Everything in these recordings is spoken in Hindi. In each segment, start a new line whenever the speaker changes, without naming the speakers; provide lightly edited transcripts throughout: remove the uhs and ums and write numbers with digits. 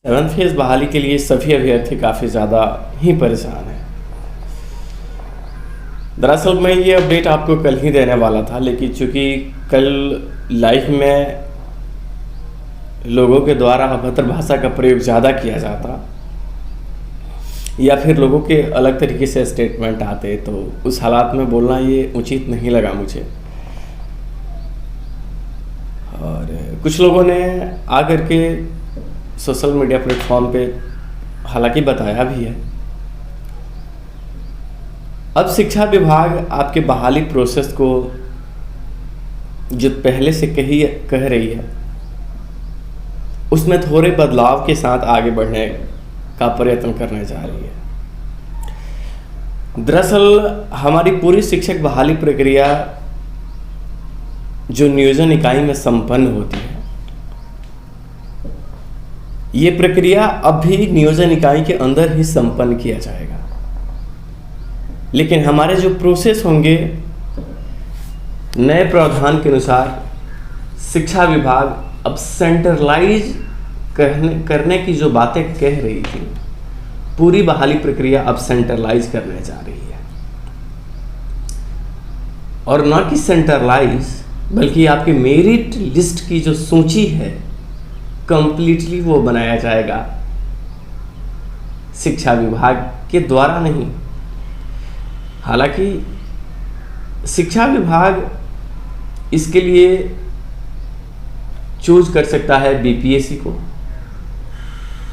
सेवन्थ फेज बहाली के लिए सभी अभ्यर्थी काफ़ी ज़्यादा ही परेशान हैं। दरअसल मैं ये अपडेट आपको कल ही देने वाला था, लेकिन चूंकि कल लाइफ में लोगों के द्वारा अभद्र भाषा का प्रयोग ज़्यादा किया जाता या फिर लोगों के अलग तरीके से स्टेटमेंट आते, तो उस हालात में बोलना ये उचित नहीं लगा मुझे। और कुछ लोगों ने आकर के सोशल मीडिया प्लेटफॉर्म पे हालांकि बताया भी है। अब शिक्षा विभाग आपके बहाली प्रोसेस को जो पहले से कह रही है उसमें थोड़े बदलाव के साथ आगे बढ़ने का प्रयत्न करने जा रही है। दरअसल हमारी पूरी शिक्षक बहाली प्रक्रिया जो नियोजन इकाई में संपन्न होती है, ये प्रक्रिया अब भी नियोजन इकाई के अंदर ही संपन्न किया जाएगा, लेकिन हमारे जो प्रोसेस होंगे नए प्रावधान के अनुसार शिक्षा विभाग अब सेंट्रलाइज करने की जो बातें कह रही थी, पूरी बहाली प्रक्रिया अब सेंट्रलाइज करने जा रही है। और न कि सेंट्रलाइज बल्कि आपकी मेरिट लिस्ट की जो सूची है कंप्लीटली वो बनाया जाएगा शिक्षा विभाग के द्वारा नहीं। हालांकि शिक्षा विभाग इसके लिए चूज कर सकता है बीपीएससी को,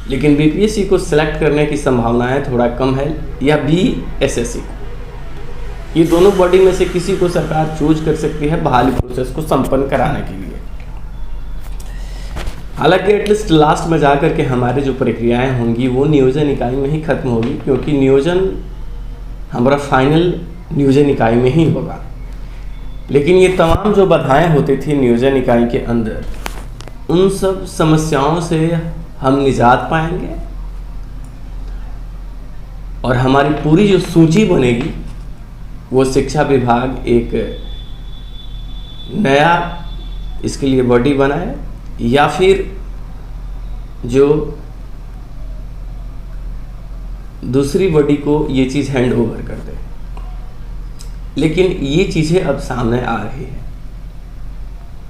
लेकिन बीपीएससी को सिलेक्ट करने की संभावनाएं थोड़ा कम है, या बीएसएससी को। ये दोनों बॉडी में से किसी को सरकार चूज कर सकती है बहाली प्रोसेस को संपन्न कराने के लिए। हालांकि एटलीस्ट लास्ट में जाकर के हमारी जो प्रक्रियाएं होंगी वो नियोजन इकाई में ही खत्म होगी, क्योंकि नियोजन हमारा फाइनल नियोजन इकाई में ही होगा। लेकिन ये तमाम जो बाधाएं होती थी नियोजन इकाई के अंदर, उन सब समस्याओं से हम निजात पाएंगे और हमारी पूरी जो सूची बनेगी वो शिक्षा विभाग एक नया इसके लिए बॉडी बनाए या फिर जो दूसरी बॉडी को ये चीज़ हैंड ओवर कर दे। लेकिन ये चीज़ें अब सामने आ रही है।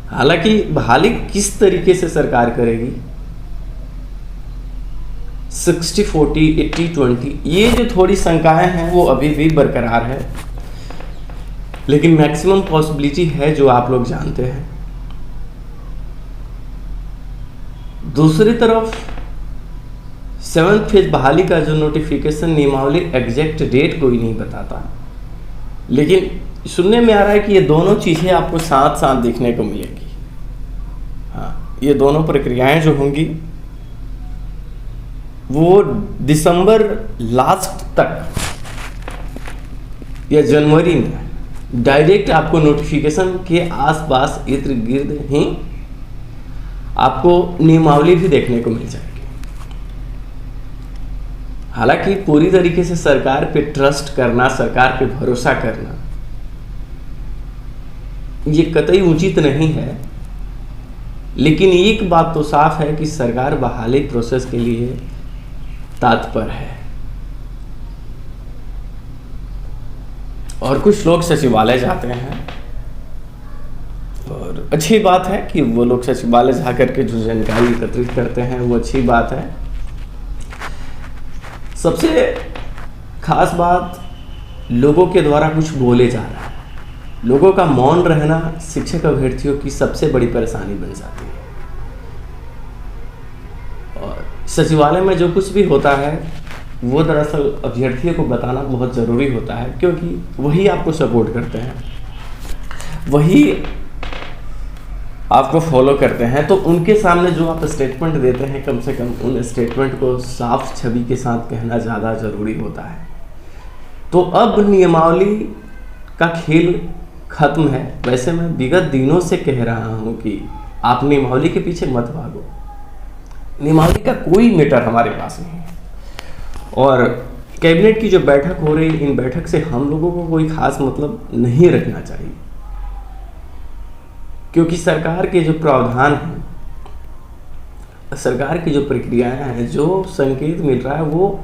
हालांकि बहाली किस तरीके से सरकार करेगी, 60-40, 80-20, ये जो थोड़ी शंकाएं हैं वो अभी भी बरकरार है, लेकिन मैक्सिमम पॉसिबिलिटी है जो आप लोग जानते हैं। दूसरी तरफ सेवन्थ फेज बहाली का जो नोटिफिकेशन नियमावली एग्जैक्ट डेट कोई नहीं बताता, लेकिन सुनने में आ रहा है कि ये दोनों चीज़ें आपको साथ साथ देखने को मिलेगी। हाँ, ये दोनों प्रक्रियाएं जो होंगी वो दिसंबर लास्ट तक या जनवरी में डायरेक्ट आपको नोटिफिकेशन के आसपास इर्द गिर्द ही आपको नियमावली भी देखने को मिल जाएगी। हालांकि पूरी तरीके से सरकार पे ट्रस्ट करना, सरकार पे भरोसा करना ये कतई उचित नहीं है, लेकिन एक बात तो साफ है कि सरकार बहाली प्रोसेस के लिए तत्पर है। और कुछ लोग सचिवालय जाते हैं और अच्छी बात है कि वो लोग सचिवालय जाकर के जो जानकारी एकत्रित करते हैं वो अच्छी बात है। सबसे खास बात, लोगों के द्वारा कुछ बोले जा रहा है। लोगों का मौन रहना शिक्षक अभ्यर्थियों की सबसे बड़ी परेशानी बन जाती है। और सचिवालय में जो कुछ भी होता है वो दरअसल अभ्यर्थियों को बताना बहुत ज़रूरी होता है, क्योंकि वही आपको सपोर्ट करते हैं, वही आपको फॉलो करते हैं। तो उनके सामने जो आप स्टेटमेंट देते हैं, कम से कम उन स्टेटमेंट को साफ छवि के साथ कहना ज़्यादा ज़रूरी होता है। तो अब नियमावली का खेल खत्म है। वैसे मैं विगत दिनों से कह रहा हूँ कि आप नियमावली के पीछे मत भागो, नियमावली का कोई मैटर हमारे पास नहीं है। और कैबिनेट की जो बैठक हो रही, इन बैठक से हम लोगों को कोई खास मतलब नहीं रखना चाहिए, क्योंकि सरकार के जो प्रावधान हैं सरकार की जो प्रक्रियाएं हैं, जो संकेत मिल रहा है, वो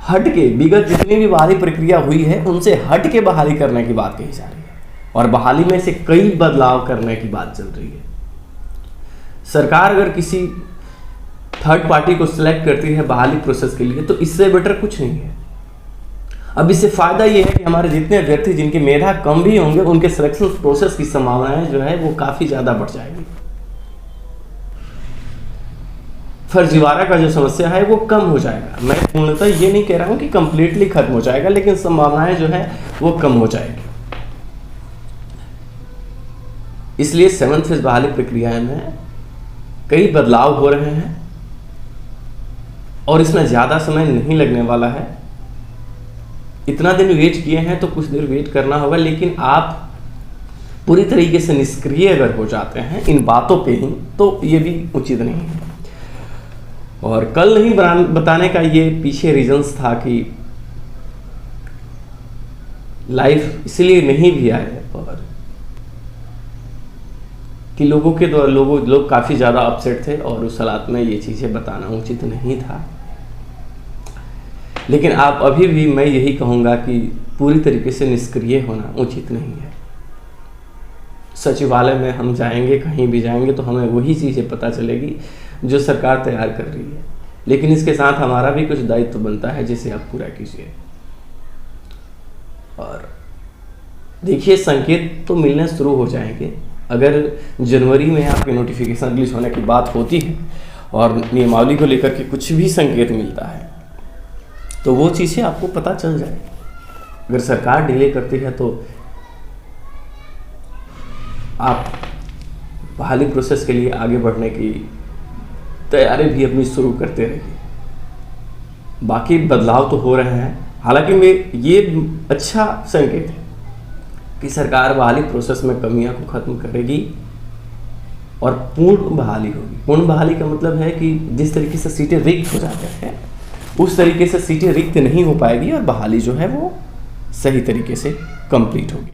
हट के विगत जितनी भी बहाली प्रक्रिया हुई है उनसे हट के बहाली करने की बात कही जा रही है, और बहाली में से कई बदलाव करने की बात चल रही है। सरकार अगर किसी थर्ड पार्टी को सिलेक्ट करती है बहाली प्रोसेस के लिए, तो इससे बेटर कुछ नहीं है। अब इससे फायदा ये है कि हमारे जितने अभ्यर्थी जिनके मेधा कम भी होंगे, उनके सिलेक्शन प्रोसेस की संभावनाएं जो है वो काफी ज्यादा बढ़ जाएगी। फर्जीवाड़ा का जो समस्या है वो कम हो जाएगा। मैं पूर्णतः ये नहीं कह रहा हूं कि कंप्लीटली खत्म हो जाएगा, लेकिन संभावनाएं जो है वो कम हो जाएगी। इसलिए 7th फेज बहाली प्रक्रिया में कई बदलाव हो रहे हैं और इसमें ज़्यादा समय नहीं लगने वाला है। इतना दिन वेट किए हैं तो कुछ देर वेट करना होगा, लेकिन आप पूरी तरीके से निष्क्रिय अगर हो जाते हैं इन बातों पे ही, तो ये भी उचित नहीं है। और कल नहीं बताने का ये पीछे रीजंस था कि लाइव इसलिए नहीं भी आए और कि लोगों के द्वारा लोग काफ़ी ज़्यादा अपसेट थे और उस हालात में ये चीज़ें बताना उचित नहीं था। लेकिन आप अभी भी मैं यही कहूँगा कि पूरी तरीके से निष्क्रिय होना उचित नहीं है। सचिवालय में हम जाएंगे, कहीं भी जाएंगे तो हमें वही चीज़ें पता चलेगी जो सरकार तैयार कर रही है, लेकिन इसके साथ हमारा भी कुछ दायित्व बनता है जिसे आप पूरा कीजिए। और देखिए, संकेत तो मिलने शुरू हो जाएंगे। अगर जनवरी में आपके नोटिफिकेशन रिलीज होने की बात होती है और नियमावली को लेकर के कुछ भी संकेत मिलता है तो वो चीज़ें आपको पता चल जाएगी। अगर सरकार डिले करती है तो आप बहाली प्रोसेस के लिए आगे बढ़ने की तैयारी भी अपनी शुरू करते रहिए। बाकी बदलाव तो हो रहे हैं, हालांकि ये अच्छा संकेत है कि सरकार बहाली प्रोसेस में कमियां को ख़त्म करेगी और पूर्ण बहाली होगी। पूर्ण बहाली का मतलब है कि जिस तरीके से सीटें रिक्त हो जाते हैं उस तरीके से सीटें रिक्त नहीं हो पाएगी और बहाली जो है वो सही तरीके से कंप्लीट होगी।